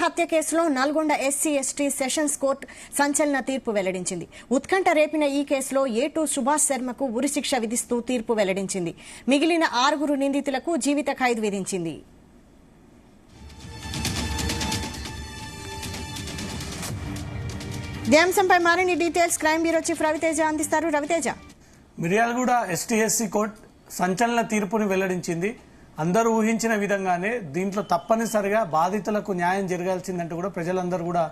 హత్య కేసులో Nalgonda SC ST sessions court సంచలన తీర్పు వెల్లడించింది. ఉత్కంఠ రేపిన ఈ కేసులో A2 సుభాష్ శర్మకు ఉరిశిక్ష విధిస్తూ తీర్పు వెల్లడించింది. మిగిలిన 6 నిందితులకు జీవిత ఖైదు విధించింది. ఈ అంశంపై మరిన్ని details crime bureau chief Raviteja అందిస్తారు. రవితేజ, మిర్యాలగూడ ఎస్టీ కోర్టు సంచలన తీర్పుని వెల్లడించింది. అందరూ ఊహించిన విధంగానే దీంట్లో తప్పనిసరిగా బాధితులకు న్యాయం జరగాల్సిందంటూ కూడా ప్రజలందరూ కూడా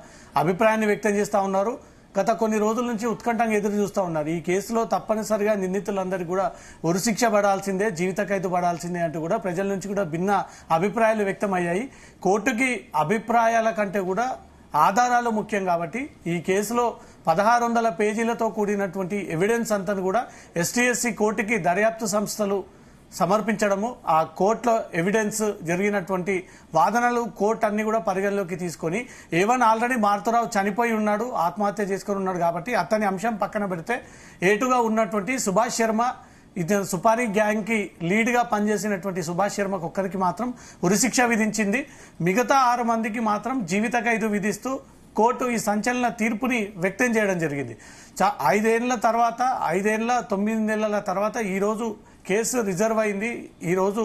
అభిప్రాయాన్ని వ్యక్తం చేస్తూ ఉన్నారు. గత కొన్ని రోజుల నుంచి ఉత్కంఠంగా ఎదురు చూస్తూ ఉన్నారు. ఈ కేసులో తప్పనిసరిగా నిందితులందరికీ కూడా ఉరిశిక్ష పడాల్సిందే, జీవిత ఖైదు పడాల్సిందే అంటూ కూడా ప్రజల నుంచి కూడా భిన్న అభిప్రాయాలు వ్యక్తమయ్యాయి. కోర్టుకి అభిప్రాయాల కంటే కూడా ఆధారాలు ముఖ్యం కాబట్టి ఈ కేసులో 1600 పేజీలతో కూడినటువంటి ఎవిడెన్స్ అంతా కూడా ఎస్టీ కోర్టుకి దర్యాప్తు సంస్థలు సమర్పించడము, ఆ కోర్టులో ఎవిడెన్స్ జరిగినటువంటి వాదనలు కోర్టు అన్ని కూడా పరిగణలోకి తీసుకొని A1 ఆల్రెడీ మారుతరావు చనిపోయి ఉన్నాడు, ఆత్మహత్య చేసుకుని ఉన్నాడు కాబట్టి అతని అంశం పక్కన పెడితే A2గా ఉన్నటువంటి సుభాష్ శర్మ, ఇతను సుపారీ గ్యాంగ్ కి లీడ్ గా పనిచేసినటువంటి సుభాష్ శర్మకు ఒక్కరికి మాత్రం ఉరిశిక్ష విధించింది. మిగతా 6 మందికి మాత్రం జీవిత ఖైదు విధిస్తూ కోర్టు ఈ సంచలన తీర్పుని వ్యక్తం చేయడం జరిగింది. 5 ఏళ్ల తర్వాత 9 నెలల తర్వాత ఈ రోజు కేసు రిజర్వ్ అయింది. ఈ రోజు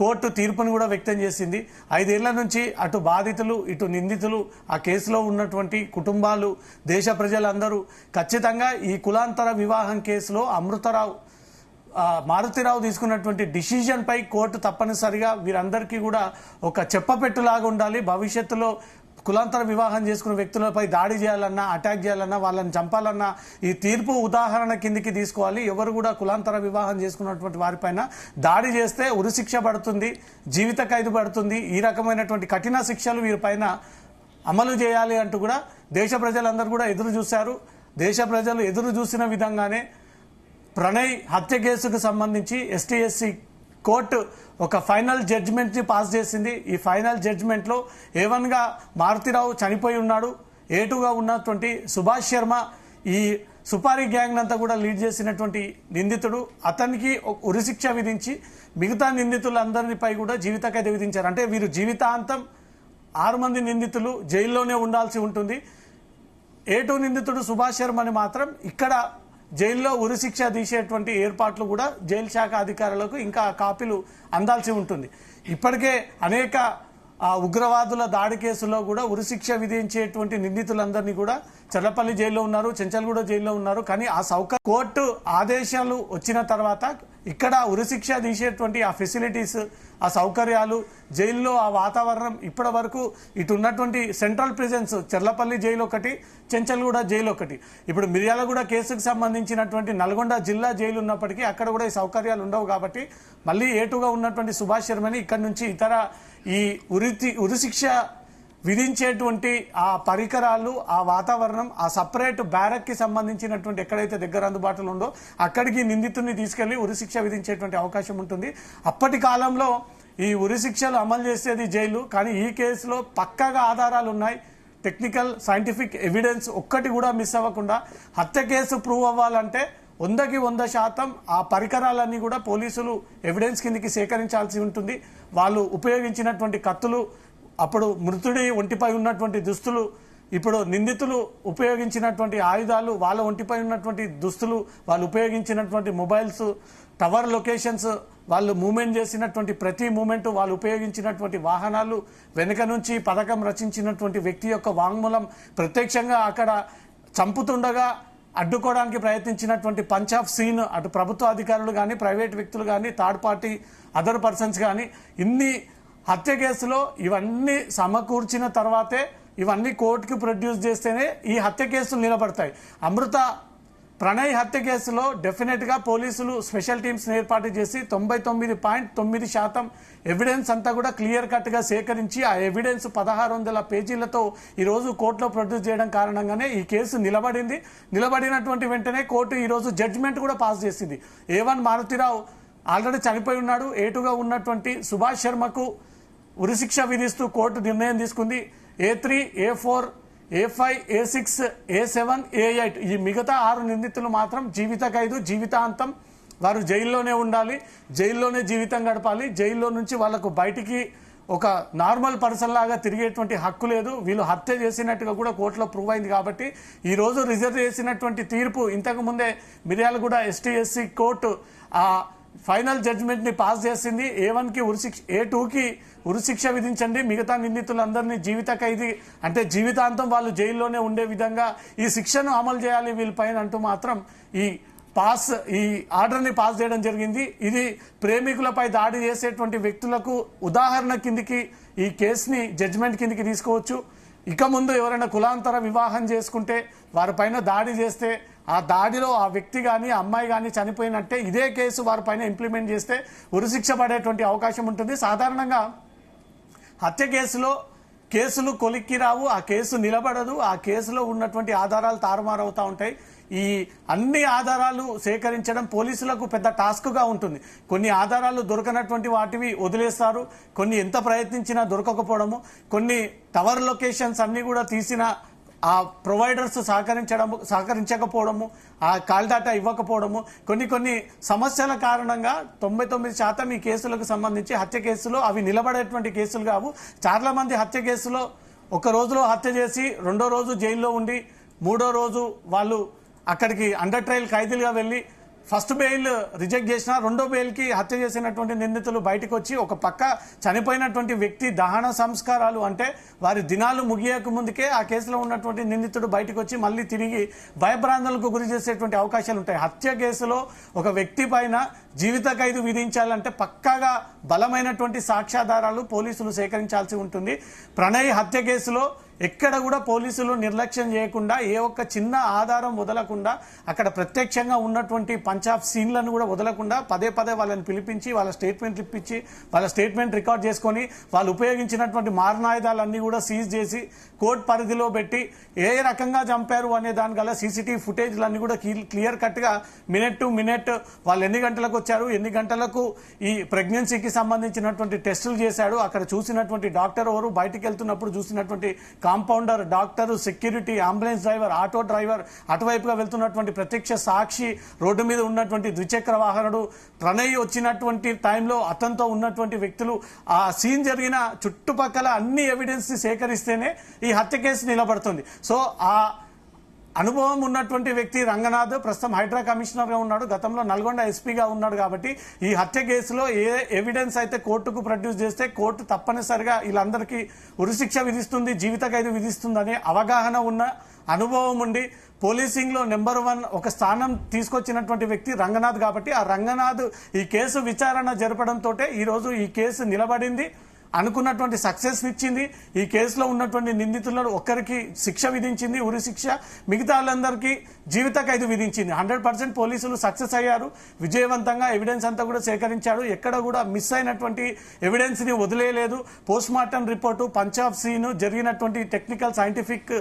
కోర్టు తీర్పును కూడా వ్యక్తం చేసింది. 5 ఏళ్ల నుంచి అటు బాధితులు ఇటు నిందితులు, ఆ కేసులో ఉన్నటువంటి కుటుంబాలు, దేశ ప్రజలందరూ ఖచ్చితంగా ఈ కులాంతర వివాహం కేసులో మారుతిరావు తీసుకున్నటువంటి డిసిజన్ పై కోర్టు తప్పనిసరిగా వీరందరికీ కూడా ఒక చెప్పపెట్టులాగా ఉండాలి. భవిష్యత్తులో కులాంతర వివాహం చేసుకున్న వ్యక్తులపై దాడి చేయాలన్నా, అటాక్ చేయాలన్నా, వాళ్ళని చంపాలన్నా ఈ తీర్పు ఉదాహరణ కిందికి తీసుకోవాలి. ఎవరు కూడా కులాంతర వివాహం చేసుకున్నటువంటి వారిపైన దాడి చేస్తే ఉరిశిక్ష పడుతుంది, జీవిత ఖైదు పడుతుంది. ఈ రకమైనటువంటి కఠిన శిక్షలు వీరిపైన అమలు చేయాలి అంటూ కూడా దేశ ప్రజలందరూ కూడా ఎదురు చూశారు. దేశ ప్రజలు ఎదురు చూసిన విధంగానే ప్రణయ్ హత్య కేసుకు సంబంధించి ఎస్టీ కోర్టు ఒక ఫైనల్ జడ్జిమెంట్ ని పాస్ చేసింది. ఈ ఫైనల్ జడ్జిమెంట్ లో A1 గా మారుతిరావు చనిపోయి ఉన్నాడు, A2గా ఉన్నటువంటి సుభాష్ శర్మ ఈ సుపారీ గ్యాంగ్ అంతా కూడా లీడ్ చేసినటువంటి నిందితుడు, అతనికి ఉరిశిక్ష విధించి మిగతా నిందితులందరిపై కూడా జీవిత ఖైదు విధించారు. అంటే వీరు జీవితాంతం 6 మంది నిందితులు జైల్లోనే ఉండాల్సి ఉంటుంది. A2 నిందితుడు సుభాష్ శర్మని మాత్రం ఇక్కడ జైల్లో ఉరిశిక్ష తీసేటువంటి ఏర్పాట్లు కూడా జైలు శాఖ అధికారులకు ఇంకా కాపీలు అందాల్సి ఉంటుంది. ఇప్పటికే అనేక ఉగ్రవాదుల దాడి కేసులో కూడా ఉరిశిక్ష విధించేటువంటి నిందితులందరినీ కూడా చర్లపల్లి జైల్లో ఉన్నారు, చెంచల్గూడ జైల్లో ఉన్నారు. కానీ ఆ కోర్టు ఆదేశాలు వచ్చిన తర్వాత ఇక్కడ ఉరిశిక్ష తీసేటువంటి ఆ ఫెసిలిటీస్, ఆ సౌకర్యాలు, జైల్లో ఆ వాతావరణం ఇప్పటి వరకు ఇటు ఉన్నటువంటి సెంట్రల్ ప్రిజన్స్ చర్లపల్లి జైలు ఒకటి, చెంచల్గూడ జైలు ఒకటి, ఇప్పుడు మిర్యాలగూడ కేసుకు సంబంధించినటువంటి నల్గొండ జిల్లా జైలు ఉన్నప్పటికీ అక్కడ కూడా ఈ సౌకర్యాలు ఉండవు. కాబట్టి మళ్ళీ A2గా ఉన్నటువంటి సుభాష్ శర్మని ఇక్కడ నుంచి ఇతర ఈ ఉరిశిక్ష విధించేటువంటి ఆ పరికరాలు, ఆ వాతావరణం, ఆ సపరేట్ బ్యారక్ కి సంబంధించినటువంటి ఎక్కడైతే దగ్గర అందుబాటులో ఉందో అక్కడికి నిందితుడిని తీసుకెళ్లి ఉరిశిక్ష విధించేటువంటి అవకాశం ఉంటుంది. అప్పటి కాలంలో ఈ ఉరిశిక్షలు అమలు చేసేది జైలు, కానీ ఈ కేసులో పక్కాగా ఆధారాలు ఉన్నాయి. టెక్నికల్ సైంటిఫిక్ ఎవిడెన్స్ ఒక్కటి కూడా మిస్ అవ్వకుండా హత్య కేసు ప్రూవ్ అవ్వాలంటే 100కి 100% ఆ పరికరాలన్నీ కూడా పోలీసులు ఎవిడెన్స్ కిందకి సేకరించాల్సి ఉంటుంది. వాళ్ళు ఉపయోగించినటువంటి కత్తులు, అప్పుడు మృతుడి ఒంటిపై ఉన్నటువంటి దుస్తులు, ఇప్పుడు నిందితులు ఉపయోగించినటువంటి ఆయుధాలు, వాళ్ళ ఒంటిపై ఉన్నటువంటి దుస్తులు, వాళ్ళు ఉపయోగించినటువంటి మొబైల్స్, టవర్ లొకేషన్స్, వాళ్ళు మూవ్మెంట్ చేసినటువంటి ప్రతి మూమెంట్, వాళ్ళు ఉపయోగించినటువంటి వాహనాలు, వెనుక నుంచి పథకం రచించినటువంటి వ్యక్తి యొక్క వాంగ్మూలం, ప్రత్యక్షంగా అక్కడ చంపుతుండగా అడ్డుకోవడానికి ప్రయత్నించినటువంటి పంచ్ ఆఫ్ సీన్, అటు ప్రభుత్వ అధికారులు కానీ, ప్రైవేట్ వ్యక్తులు కానీ, థర్డ్ పార్టీ అదర్ పర్సన్స్ కానీ, ఇన్ని హత్య కేసులో ఇవన్నీ సమకూర్చిన తర్వాతే, ఇవన్నీ కోర్టుకి ప్రొడ్యూస్ చేస్తేనే ఈ హత్య కేసులు నిలబడతాయి. ప్రణయ్ హత్య కేసులో డెఫినెట్ గా పోలీసులు స్పెషల్ టీమ్స్ ఏర్పాటు చేసి 99.9% ఎవిడెన్స్ అంతా కూడా క్లియర్ కట్ గా సేకరించి ఆ ఎవిడెన్స్ 1600 పేజీలతో ఈ రోజు కోర్టులో ప్రొడ్యూస్ చేయడం కారణంగానే ఈ కేసు నిలబడింది. నిలబడినటువంటి వెంటనే కోర్టు ఈ రోజు జడ్జిమెంట్ కూడా పాస్ చేసింది. A1 మారుతిరావు ఆల్రెడీ చనిపోయి ఉన్నాడు, A2గా ఉన్నటువంటి సుభాష్ శర్మకు ఉరిశిక్ష విధిస్తూ కోర్టు నిర్ణయం తీసుకుంది. A3, A4, A5, A6, A7, A8 ఈ మిగతా 6 నిందితులు మాత్రం జీవిత ఖైదు, జీవితాంతం వారు జైల్లోనే ఉండాలి, జైల్లోనే జీవితం గడపాలి. జైల్లో నుంచి వాళ్లకు బయటికి ఒక నార్మల్ పర్సన్ లాగా తిరిగేటువంటి హక్కు లేదు. వీళ్ళు హత్య చేసినట్టుగా కూడా కోర్టులో ప్రూవ్ అయింది. కాబట్టి ఈ రోజు రిజర్వ్ చేసినటువంటి తీర్పు, ఇంతకు ముందే మిర్యాలగూడ ఎస్టీ ఎస్సీ కోర్టు ఆ ఫైనల్ జడ్జిమెంట్ ని పాస్ చేసింది. A1 కి ఉరిశిక్ష, A2 కి ఉరిశిక్ష విధించండి, మిగతా నిందితులందరినీ జీవిత ఖైదీ అంటే జీవితాంతం వాళ్ళు జైల్లోనే ఉండే విధంగా ఈ శిక్షను అమలు చేయాలి వీళ్ళపైన అంటూ మాత్రం ఈ ఆర్డర్ ని పాస్ చేయడం జరిగింది. ఇది ప్రేమికులపై దాడి చేసేటువంటి వ్యక్తులకు ఉదాహరణ కిందికి ఈ కేసుని జడ్జిమెంట్ కిందికి తీసుకోవచ్చు. ఇక ముందు ఎవరైనా కులాంతర వివాహం చేసుకుంటే వారిపైన దాడి చేస్తే ఆ దాడిలో ఆ వ్యక్తి కానీ అమ్మాయి కానీ చనిపోయినట్టే ఇదే కేసు వారిపైన ఇంప్లిమెంట్ చేస్తే ఉరిశిక్ష పడేటువంటి అవకాశం ఉంటుంది. సాధారణంగా హత్య కేసులు కొలిక్కి రావు, ఆ కేసు నిలబడదు, ఆ కేసులో ఉన్నటువంటి ఆధారాలు తారుమారవుతా ఉంటాయి. ఈ అన్ని ఆధారాలు సేకరించడం పోలీసులకు పెద్ద టాస్క్ గా ఉంటుంది. కొన్ని ఆధారాలు దొరకనటువంటి వాటివి వదిలేస్తారు, కొన్ని ఎంత ప్రయత్నించినా దొరకకపోవడము, కొన్ని టవర్ లొకేషన్స్ అన్ని కూడా తీసిన ఆ ప్రొవైడర్స్ సహకరించకపోవడము, ఆ కాల్ డాటా ఇవ్వకపోవడము, కొన్ని సమస్యల కారణంగా 99% ఈ కేసులకు సంబంధించి హత్య కేసులో అవి నిలబడేటువంటి కేసులు కావు. చాలా మంది హత్య కేసులో ఒక రోజులో హత్య చేసి రెండో రోజు జైల్లో ఉండి మూడో రోజు వాళ్ళు అక్కడికి అండర్ ట్రయల్ ఖైదీలుగా వెళ్లి ఫస్ట్ బెయిల్ రిజెక్ట్ చేసిన రెండో బెయిల్కి హత్య చేసినటువంటి నిందితులు బయటకు వచ్చి ఒక పక్క చనిపోయినటువంటి వ్యక్తి దహన సంస్కారాలు అంటే వారి దినాలు ముగియక ముందుకే ఆ కేసులో ఉన్నటువంటి నిందితుడు బయటకు వచ్చి మళ్ళీ తిరిగి భయభ్రాంతులకు గురి చేసేటువంటి అవకాశాలు ఉంటాయి. హత్య కేసులో ఒక వ్యక్తి పైన జీవిత ఖైదు విధించాలంటే పక్కాగా బలమైనటువంటి సాక్ష్యాధారాలు పోలీసులు సేకరించాల్సి ఉంటుంది. ప్రణయ్ హత్య కేసులో ఎక్కడ కూడా పోలీసులు నిర్లక్ష్యం చేయకుండా ఏ ఒక్క చిన్న ఆధారం వదలకుండా అక్కడ ప్రత్యక్షంగా ఉన్నటువంటి పంచ్ ఆఫ్ సీన్లను కూడా వదలకుండా పదే వాళ్ళని పిలిపించి వాళ్ళ స్టేట్మెంట్ ఇప్పించి వాళ్ళ స్టేట్మెంట్ రికార్డ్ చేసుకొని వాళ్ళు ఉపయోగించినటువంటి మారణాయుధాలన్నీ కూడా సీజ్ చేసి కోర్టు పరిధిలో పెట్టి ఏ రకంగా చంపారు అనే దాని గల సీసీటీవీ ఫుటేజ్లన్నీ కూడా క్లియర్ కట్ గా మినిట్ టు మినిట్ వాళ్ళు ఎన్ని గంటలకు వచ్చారు, ఎన్ని గంటలకు ఈ ప్రెగ్నెన్సీకి సంబంధించినటువంటి టెస్టులు చేశాడు, అక్కడ చూసినటువంటి డాక్టర్ ఎవరు, బయటికి వెళ్తున్నప్పుడు చూసినటువంటి compounder, doctor, security, ambulance driver, auto driver, అటువైపుగా వెళ్తున్నటువంటి ప్రత్యక్ష సాక్షి, రోడ్డు మీద ఉన్నటువంటి ద్విచక్ర వాహనుడు, ప్రణయ్ వచ్చినటువంటి టైంలో అతనితో ఉన్నటువంటి వ్యక్తులు, ఆ సీన్ జరిగిన చుట్టుపక్కల అన్ని ఎవిడెన్స్ ని సేకరిస్తేనే ఈ హత్య కేసు నిలబడుతుంది. సో ఆ అనుభవం ఉన్నటువంటి వ్యక్తి రంగనాథ్ ప్రస్తుతం హైడ్రా కమిషనర్ గా ఉన్నాడు, గతంలో నల్గొండ ఎస్పీగా ఉన్నాడు. కాబట్టి ఈ హత్య కేసులో ఏ ఎవిడెన్స్ అయితే కోర్టుకు ప్రొడ్యూస్ చేస్తే కోర్టు తప్పనిసరిగా వీళ్ళందరికీ ఉరిశిక్ష విధిస్తుంది, జీవిత ఖైదు విధిస్తుంది అనే అవగాహన ఉన్న, అనుభవం ఉండి పోలీసింగ్ లో నెంబర్ 1 ఒక స్థానం తీసుకొచ్చినటువంటి వ్యక్తి రంగనాథ్. కాబట్టి ఆ రంగనాథ్ ఈ కేసు విచారణ జరపడంతో ఈ రోజు ఈ కేసు నిలబడింది, అనుకున్నటువంటి సక్సెస్ ఇచ్చింది. ఈ కేసులో ఉన్నటువంటి నిందితులను ఒక్కరికి శిక్ష విధించింది, ఉరి శిక్ష, మిగతా వాళ్ళందరికీ జీవిత ఖైదు విధించింది. 100% పోలీసులు సక్సెస్ అయ్యారు, విజయవంతంగా ఎవిడెన్స్ అంతా కూడా సేకరించారు. ఎక్కడ కూడా మిస్ అయినటువంటి ఎవిడెన్స్ ని వదిలేయలేదు. Post mortem report, punch of scene, జరిగినటువంటి టెక్నికల్ సైంటిఫిక్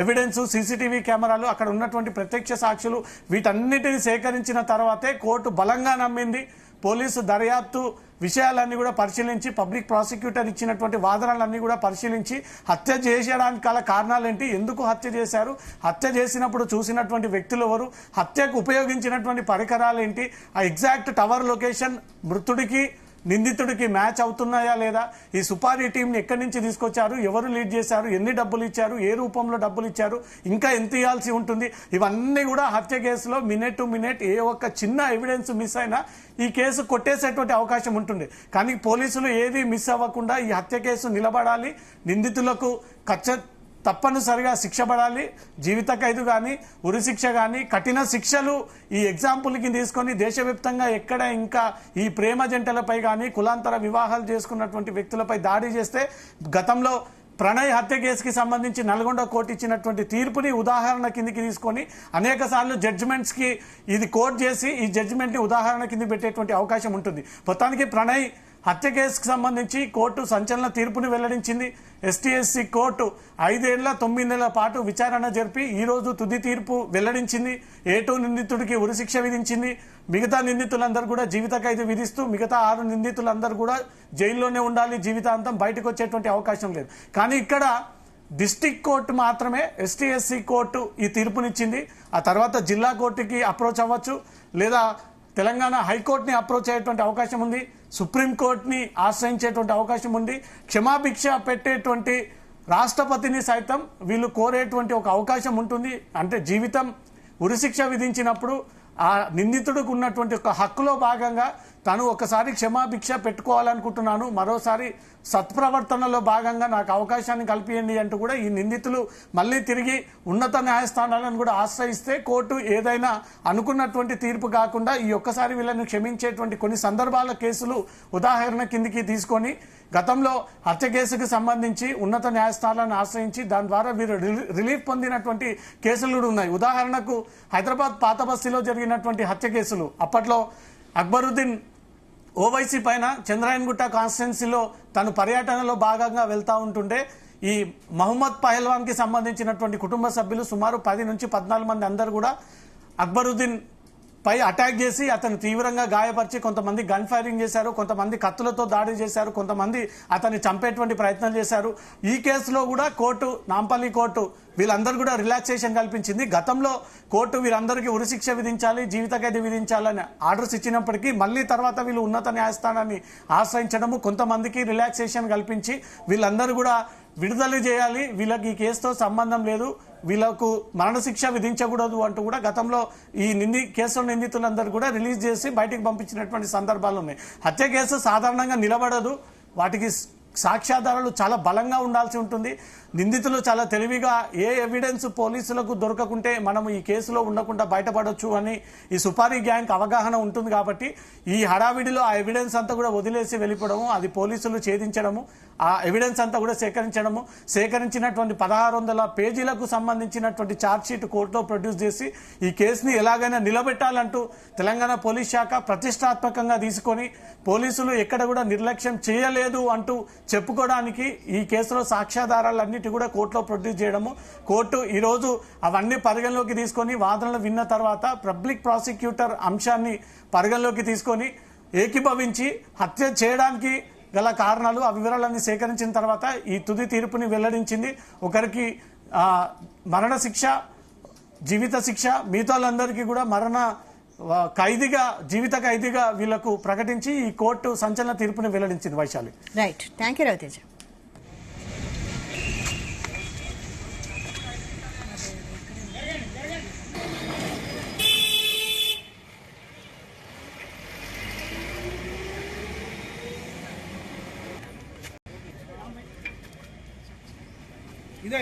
ఎవిడెన్స్, సీసీటీవీ కెమెరాలు, అక్కడ ఉన్నటువంటి ప్రత్యక్ష సాక్షులు, వీటన్నిటిని సేకరించిన తర్వాతే కోర్టు బలంగా నమ్మింది. పోలీసు దర్యాప్తు విషయాలన్నీ కూడా పరిశీలించి, పబ్లిక్ ప్రాసిక్యూటర్ ఇచ్చినటువంటి వాదనలన్నీ కూడా పరిశీలించి హత్య చేసేయడానికి గల కారణాలేంటి, ఎందుకు హత్య చేశారు, హత్య చేసినప్పుడు చూసినటువంటి వ్యక్తులు ఎవరు, హత్యకు ఉపయోగించినటువంటి పరికరాలు ఏంటి, ఆ ఎగ్జాక్ట్ టవర్ లొకేషన్ మృతుడికి నిందితుడికి మ్యాచ్ అవుతున్నాయా లేదా, ఈ సుపారీ టీంని ఎక్కడి నుంచి తీసుకొచ్చారు, ఎవరు లీడ్ చేశారు, ఎన్ని డబ్బులు ఇచ్చారు, ఏ రూపంలో డబ్బులు ఇచ్చారు, ఇంకా ఎంత ఇవ్వాల్సి ఉంటుంది, ఇవన్నీ కూడా హత్య కేసులో మినిట్ టు మినిట్ ఏ ఒక్క చిన్న ఎవిడెన్స్ మిస్ అయినా ఈ కేసు కొట్టేసేటువంటి అవకాశం ఉంటుంది. కానీ పోలీసులు ఏది మిస్ అవ్వకుండా ఈ హత్య కేసు నిలబడాలి, నిందితులకు తప్పనిసరిగా శిక్ష పడాలి, జీవిత ఖైదు కానీ ఉరిశిక్ష కానీ కఠిన శిక్షలు ఈ ఎగ్జాంపుల్కి తీసుకొని దేశవ్యాప్తంగా ఎక్కడ ఇంకా ఈ ప్రేమ జంటలపై కానీ కులాంతర వివాహాలు చేసుకున్నటువంటి వ్యక్తులపై దాడి చేస్తే, గతంలో ప్రణయ్ హత్య కేసుకి సంబంధించి నల్గొండ కోర్టు ఇచ్చినటువంటి తీర్పుని ఉదాహరణ కిందికి తీసుకొని అనేక సార్లు జడ్జిమెంట్స్ కి ఇది కోర్టు చేసి ఈ జడ్జిమెంట్ ని ఉదాహరణ కింద పెట్టేటువంటి అవకాశం ఉంటుంది. మొత్తానికి ప్రణయ్ హత్య కేసుకు సంబంధించి కోర్టు సంచలన తీర్పుని వెల్లడించింది. ఎస్టీఎస్సీ కోర్టు 5 ఏళ్ల 9 నెలల పాటు విచారణ జరిపి ఈ రోజు తుది తీర్పు వెల్లడించింది. A2 నిందితుడికి ఉరిశిక్ష విధించింది. మిగతా నిందితులందరూ కూడా జీవిత ఖైదు విధిస్తూ మిగతా 6 నిందితులందరూ కూడా జైల్లోనే ఉండాలి, జీవితాంతం బయటకు వచ్చేటువంటి అవకాశం లేదు. కానీ ఇక్కడ డిస్టిక్ కోర్టు మాత్రమే, ఎస్టీఎస్సీ కోర్టు ఈ తీర్పునిచ్చింది. ఆ తర్వాత జిల్లా కోర్టుకి అప్రోచ్ అవ్వచ్చు, లేదా తెలంగాణ హైకోర్టుని అప్రోచ్ అయ్యేటువంటి అవకాశం ఉంది, సుప్రీంకోర్టుని ఆశ్రయించేటువంటి అవకాశం ఉంది, క్షమాభిక్ష పెట్టేటువంటి రాష్ట్రపతిని సైతం వీళ్ళు కోరేటువంటి ఒక అవకాశం ఉంటుంది. అంటే జీవితం ఉరిశిక్ష విధించినప్పుడు ఆ నిందితుడికి ఉన్నటువంటి ఒక హక్కులో భాగంగా తను ఒకసారి క్షమాభిక్ష పెట్టుకోవాలనుకుంటున్నాను, మరోసారి సత్ప్రవర్తనలో భాగంగా నాకు అవకాశాన్ని కల్పియండి అంటూ కూడా ఈ నిందితులు మళ్ళీ తిరిగి ఉన్నత న్యాయస్థానాలను కూడా ఆశ్రయిస్తే కోర్టు ఏదైనా అనుకున్నటువంటి తీర్పు కాకుండా ఈ ఒక్కసారి వీళ్ళని క్షమించేటువంటి కొన్ని సందర్భాల కేసులు ఉదాహరణ కిందికి తీసుకొని గతంలో హత్య కేసుకు సంబంధించి ఉన్నత న్యాయస్థానాలను ఆశ్రయించి దాని ద్వారా వీరు రిలీఫ్ పొందినటువంటి కేసులు కూడా ఉన్నాయి. ఉదాహరణకు హైదరాబాద్ పాత బస్తీలో జరిగినటువంటి హత్య కేసులు, అప్పట్లో అక్బరుద్దీన్ ఓవైసీ పైన చంద్రాయన్గుట్ట కాన్స్టిట్యున్సీలో తను పర్యటనలో భాగంగా వెళ్తా ఉంటుండే ఈ మహమ్మద్ పహల్వాన్ కి సంబంధించినటువంటి కుటుంబ సభ్యులు సుమారు 10 నుంచి 14 మంది అందరూ కూడా అక్బరుద్దీన్ పై అటాక్ చేసి అతను తీవ్రంగా గాయపరిచి కొంతమంది గన్ ఫైరింగ్ చేశారు, కొంతమంది కత్తులతో దాడి చేశారు, కొంతమంది అతన్ని చంపేటువంటి ప్రయత్నం చేశారు. ఈ కేసులో కూడా కోర్టు, నాంపల్లి కోర్టు వీళ్ళందరూ కూడా రిలాక్సేషన్ కల్పించింది. గతంలో కోర్టు వీరందరికీ ఉరిశిక్ష విధించాలి, జీవిత ఖైదు విధించాలని ఆర్డర్స్ ఇచ్చినప్పటికీ మళ్ళీ తర్వాత వీళ్ళు ఉన్నత న్యాయస్థానాన్ని ఆశ్రయించడము, కొంతమందికి రిలాక్సేషన్ కల్పించి వీళ్ళందరూ కూడా విడుదల చేయాలి, వీళ్ళకి ఈ కేసుతో సంబంధం లేదు, వీళ్ళకు మరణశిక్ష విధించకూడదు అంటూ కూడా గతంలో ఈ కేసులో నిందితులందరూ కూడా రిలీజ్ చేసి బయటికి పంపించినటువంటి సందర్భాలు ఉన్నాయి. హత్య కేసు సాధారణంగా నిలబడదు, వాటికి సాక్ష్యాధారాలు చాలా బలంగా ఉండాల్సి ఉంటుంది. నిందితులు చాలా తెలివిగా ఏ ఎవిడెన్స్ పోలీసులకు దొరకకుంటే మనం ఈ కేసులో ఉండకుండా బయటపడొచ్చు అని ఈ సుపారీ గ్యాంగ్ అవగాహన ఉంటుంది. కాబట్టి ఈ హడావిడిలో ఆ ఎవిడెన్స్ అంతా కూడా వదిలేసి వెళ్ళిపోవడము, అది పోలీసులు ఛేదించడము, ఆ ఎవిడెన్స్ అంతా కూడా సేకరించడము, సేకరించినటువంటి 1600 పేజీలకు సంబంధించినటువంటి ఛార్జ్షీట్ కోర్టులో ప్రొడ్యూస్ చేసి ఈ కేసుని ఎలాగైనా నిలబెట్టాలంటూ తెలంగాణ పోలీస్ శాఖ ప్రతిష్టాత్మకంగా తీసుకొని పోలీసులు ఎక్కడ కూడా నిర్లక్ష్యం చేయలేదు అంటూ చెప్పుకోవడానికి ఈ కేసులో సాక్ష్యాధారాలన్నిటి కూడా కోర్టులో ప్రొడ్యూస్ చేయడము, కోర్టు ఈరోజు అవన్నీ పరిగణలోకి తీసుకొని వాదనలు విన్న తర్వాత పబ్లిక్ ప్రాసిక్యూటర్ అంశాన్ని పరిగణలోకి తీసుకొని ఏకీభవించి హత్య చేయడానికి గల కారణాలు ఆ వివరాలన్నీ సేకరించిన తర్వాత ఈ తుది తీర్పుని వెల్లడించింది. ఒకరికి మరణ శిక్ష, జీవిత శిక్ష, మిగతాలందరికీ కూడా జీవిత ఖైదీగా వీళ్లకు ప్రకటించి ఈ కోర్టు సంచలన తీర్పుని వెల్లడించింది. Vaishali. Right, thank you Raviteja. ఇదే